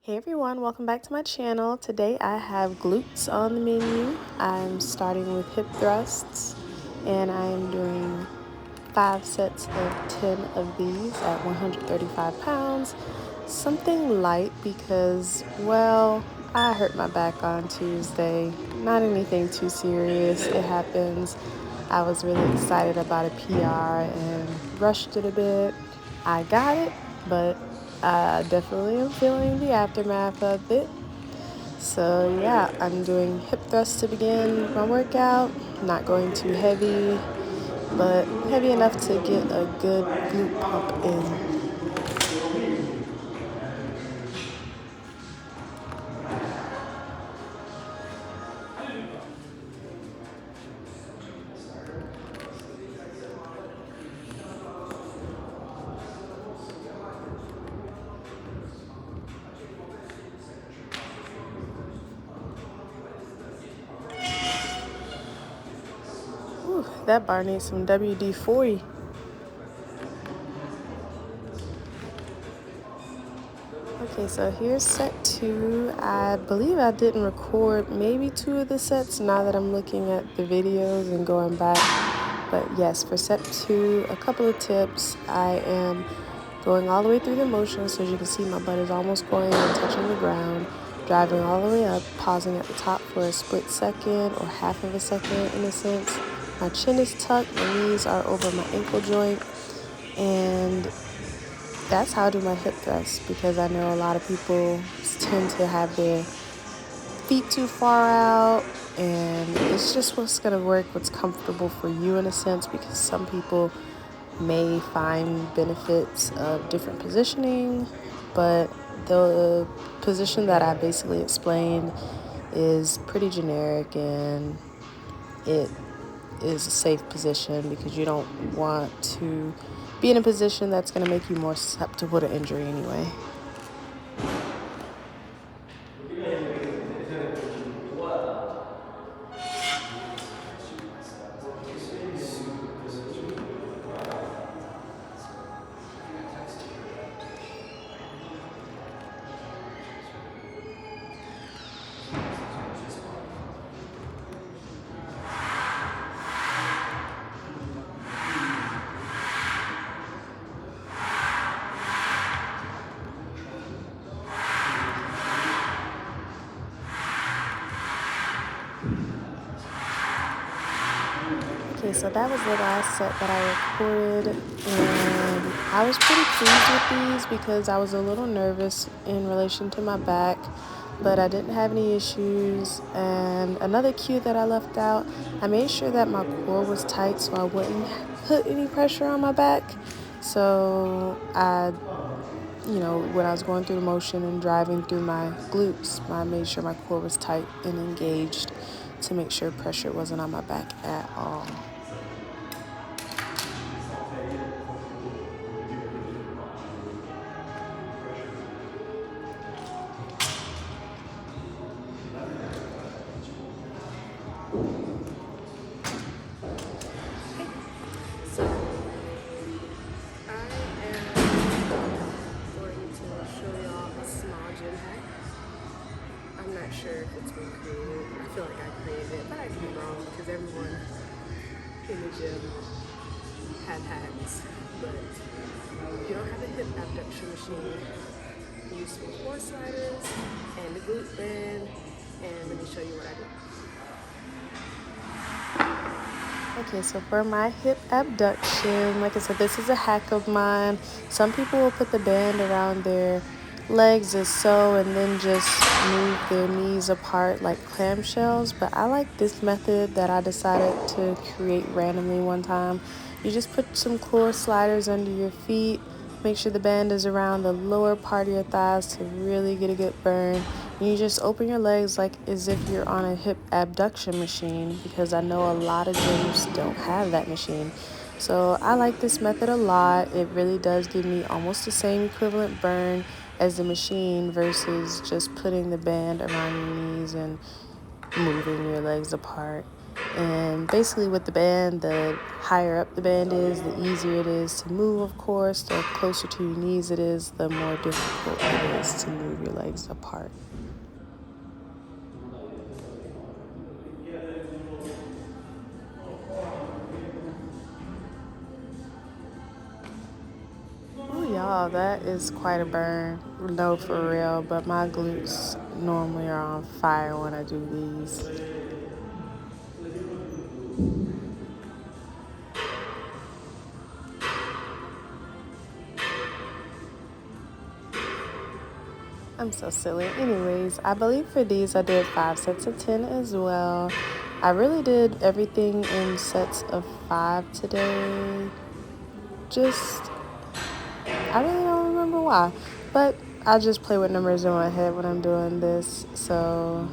Hey everyone, welcome back to my channel. Today I have glutes on the menu. I'm starting with hip thrusts and I'm doing 5 sets of 10 of these at 135 pounds. Something light because, well, I hurt my back on Tuesday. Not anything too serious. It happens. I was really excited about a PR and rushed it a bit. I got it, but I definitely am feeling the aftermath of it. So yeah, I'm doing hip thrusts to begin my workout. Not going too heavy, but heavy enough to get a good glute pump in. Ooh, that bar needs some WD-40. Okay, so here's set 2. I believe I didn't record maybe 2 of the sets now that I'm looking at the videos and going back. But yes, for set 2, a couple of tips. I am going all the way through the motion, so as you can see my butt is almost going and touching the ground. Driving all the way up, pausing at the top for a split second or half of a second in a sense. My chin is tucked, my knees are over my ankle joint, and that's how I do my hip thrusts, because I know a lot of people tend to have their feet too far out, and it's just what's going to work, what's comfortable for you in a sense, because some people may find benefits of different positioning, but the position that I basically explained is pretty generic, and it is a safe position because you don't want to be in a position that's going to make you more susceptible to injury anyway. Okay, so that was the last set that I recorded, and I was pretty pleased with these because I was a little nervous in relation to my back, but I didn't have any issues. And another cue that I left out, I made sure that my core was tight so I wouldn't put any pressure on my back. So when I was going through the motion and driving through my glutes, I made sure my core was tight and engaged to make sure pressure wasn't on my back at all. So I am going to show y'all a small gym hack. I'm not sure if it's been created. I feel like I created it, but I could be wrong because everyone in the gym had hacks. But if you don't have a hip abduction machine, use some core sliders and the glute band, and let me show you what I do. Okay, so for my hip abduction, like I said, this is a hack of mine. Some people will put the band around their legs as so and then just move their knees apart like clamshells, but I like this method that I decided to create randomly one time. You just put some core sliders under your feet, make sure the band is around the lower part of your thighs to really get a good burn. And you just open your legs like as if you're on a hip abduction machine, because I know a lot of gyms don't have that machine. So I like this method a lot. It really does give me almost the same equivalent burn as the machine versus just putting the band around your knees and moving your legs apart. And basically with the band, the higher up the band is, the easier it is to move, of course. The closer to your knees it is, the more difficult it is to move your legs apart. Oh, y'all, that is quite a burn. No, for real, but my glutes normally are on fire when I do these. I'm so silly. Anyways, I believe for these I did 5 sets of 10 as well. I really did everything in sets of 5 today. I really don't remember why, but I just play with numbers in my head when I'm doing this, so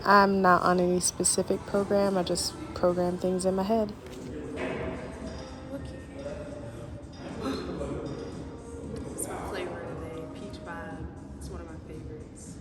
I'm not on any specific program. I just program things in my head. Okay. It's my flavor today, peach vibe. It's one of my favorites.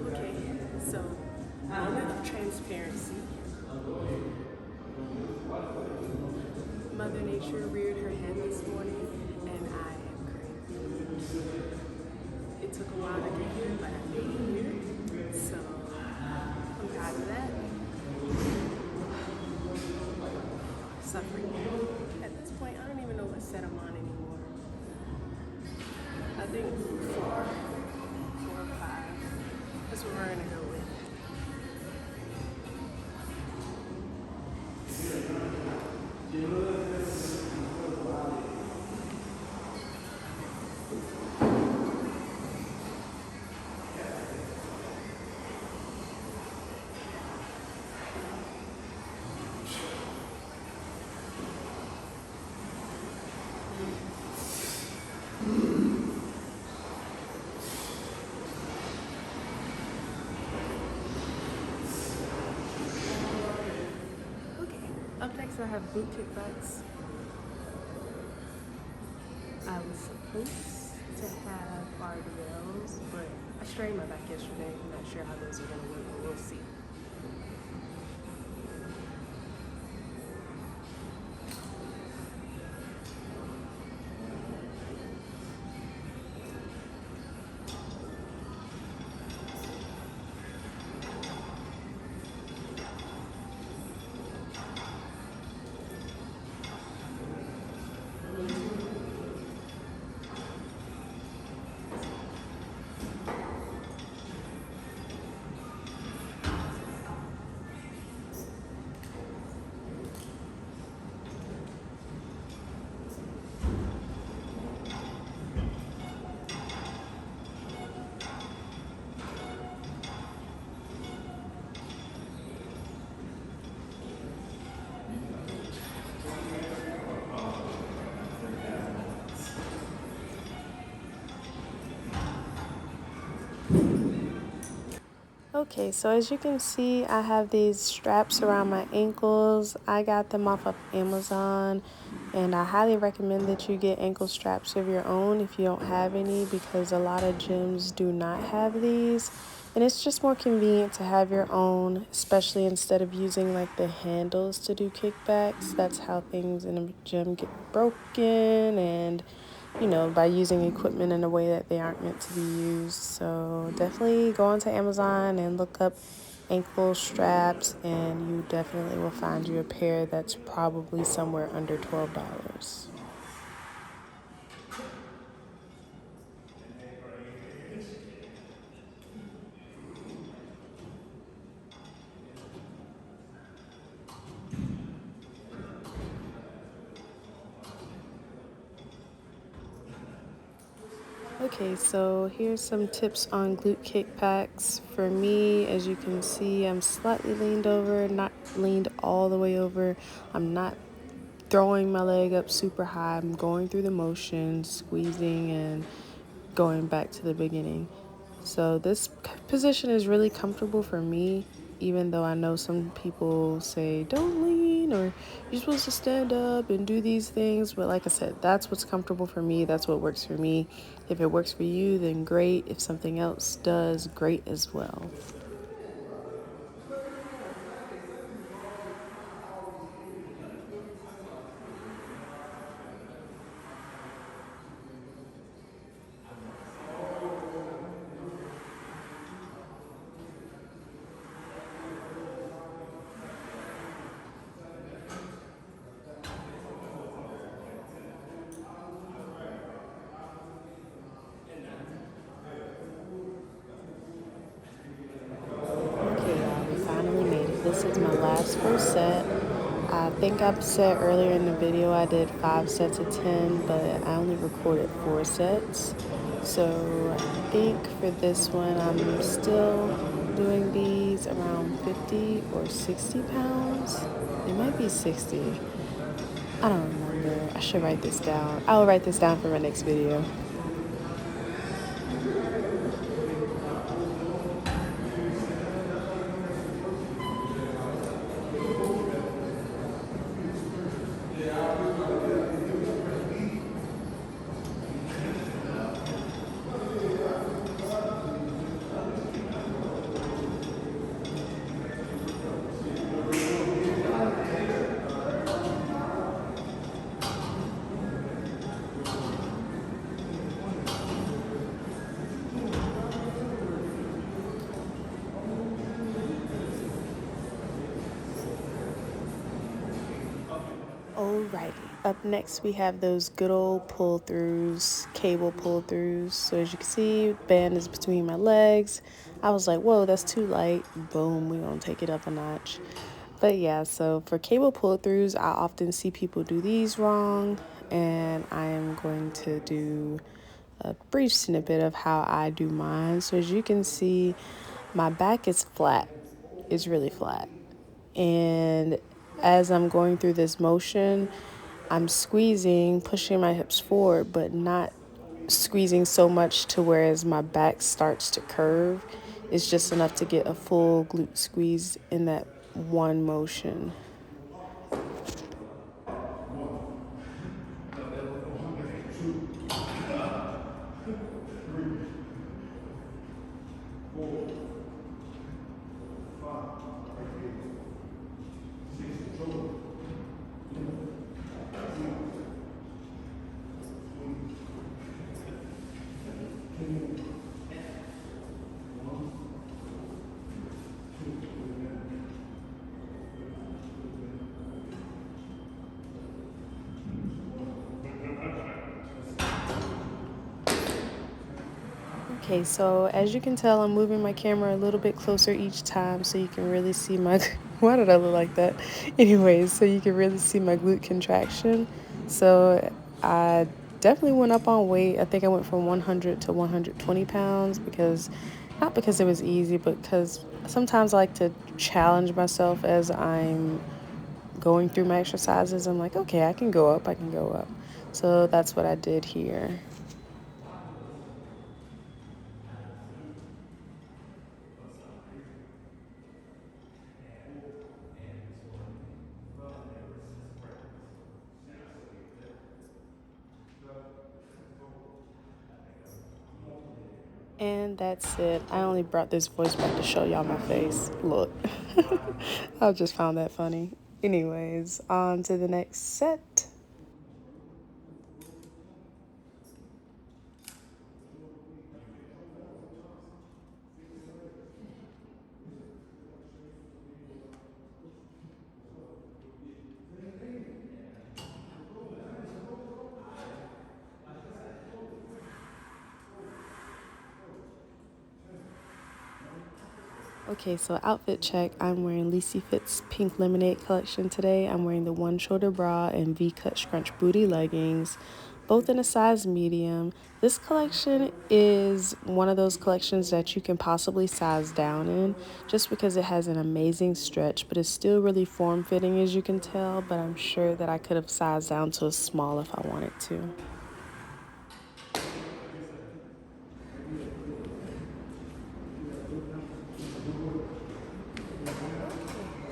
Okay, so moment of transparency. Mother Nature reared her head this morning, and I am crazy. It took a while to get here, but I made it here, so I'm proud of that. Suffering. At this point, I don't even know what set I'm on anymore. I think 4 or 5. That's what we're gonna go with. Up next I have glute kickbacks. I was supposed to have RDLs, but I strained my back yesterday. I'm not sure how those are going to work, but we'll see. Okay, so as you can see, I have these straps around my ankles. I got them off of Amazon, and I highly recommend that you get ankle straps of your own if you don't have any, because a lot of gyms do not have these. And it's just more convenient to have your own, especially instead of using like the handles to do kickbacks. That's how things in a gym get broken, and by using equipment in a way that they aren't meant to be used. So definitely go onto Amazon and look up ankle straps, and you definitely will find you a pair that's probably somewhere under $12. Okay, so here's some tips on glute kickbacks. For me, as you can see, I'm slightly leaned over, not leaned all the way over. I'm not throwing my leg up super high. I'm going through the motion, squeezing and going back to the beginning. So this position is really comfortable for me, even though I know some people say don't lean or you're supposed to stand up and do these things. But like I said, that's what's comfortable for me. That's what works for me. If it works for you, then great. If something else does, great as well. Okay, y'all, we finally made it. This is my last full set. I think I said earlier in the video I did 5 sets of 10, but I only recorded 4 sets. So I think for this one, I'm still doing these around 50 or 60 pounds. It might be 60. I don't remember. I should write this down. I'll write this down for my next video. Alrighty, up next we have those good old pull-throughs, cable pull-throughs. So as you can see, band is between my legs. I was like, whoa, that's too light. Boom, we're gonna take it up a notch. But yeah, so for cable pull-throughs, I often see people do these wrong, and I am going to do a brief snippet of how I do mine. So as you can see, my back is flat. It's really flat. And as I'm going through this motion, I'm squeezing, pushing my hips forward, but not squeezing so much to whereas my back starts to curve. It's just enough to get a full glute squeeze in that one motion. Okay, so as you can tell, I'm moving my camera a little bit closer each time so you can really see my, why did I look like that? Anyways, so you can really see my glute contraction. So I definitely went up on weight. I think I went from 100 to 120 pounds because, not because it was easy, but because sometimes I like to challenge myself as I'm going through my exercises. I'm like, okay, I can go up, I can go up. So that's what I did here. And that's it. I only brought this voice back to show y'all my face. Look. I just found that funny. Anyways, on to the next set. Okay, so outfit check. I'm wearing Lacey Fit's Pink Lemonade collection today. I'm wearing the one shoulder bra and V-cut scrunch booty leggings. both in a size medium. This collection is one of those collections that you can possibly size down in just because it has an amazing stretch, but it's still really form-fitting as you can tell, but I'm sure that I could have sized down to a small if I wanted to.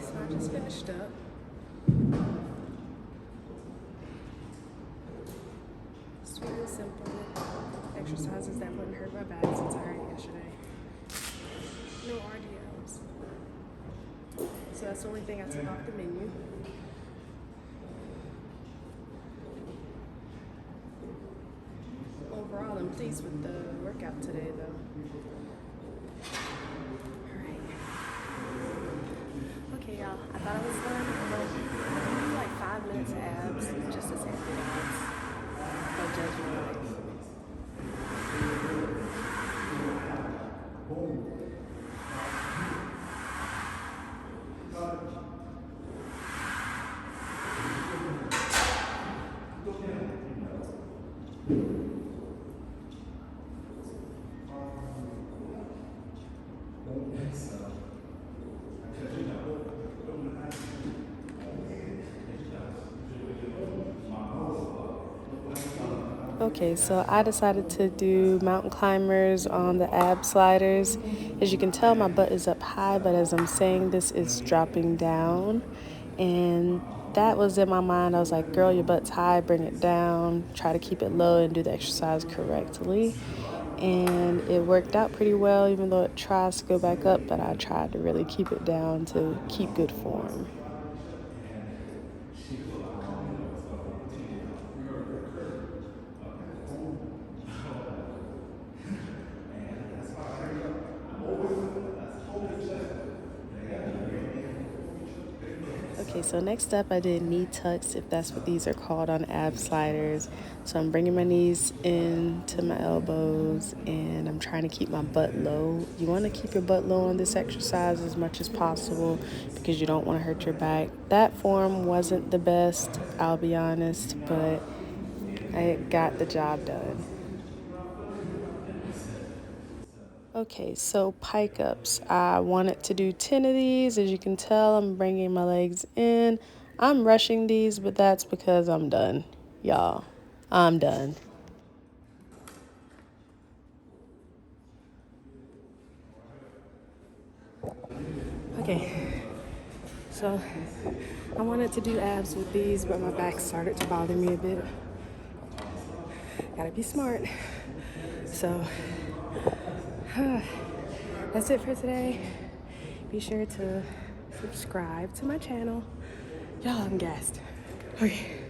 So I just finished up. It's really simple exercises that wouldn't hurt my back since I heard it yesterday. No RDLs. So that's the only thing I took off the menu. Overall, I'm pleased with the workout today though. Alright. Okay, y'all. I thought I was done, but maybe like 5 minutes of abs just to say abs. Don't judge me. Okay, so I decided to do mountain climbers on the ab sliders. As you can tell, my butt is up high, but as I'm saying this, it's dropping down. And that was in my mind. I was like, girl, your butt's high, bring it down, try to keep it low and do the exercise correctly. And it worked out pretty well, even though it tries to go back up, but I tried to really keep it down to keep good form. Okay, so next up I did knee tucks, if that's what these are called on ab sliders. So I'm bringing my knees into my elbows and I'm trying to keep my butt low. You want to keep your butt low on this exercise as much as possible because you don't want to hurt your back. That form wasn't the best, I'll be honest, but I got the job done. Okay, so pike ups. I wanted to do 10 of these. As you can tell, I'm bringing my legs in. I'm rushing these, but that's because I'm done. Y'all, I'm done. Okay, so I wanted to do abs with these, but my back started to bother me a bit. Gotta be smart. So that's it for today. Be sure to subscribe to my channel. Y'all, I'm gassed. Okay.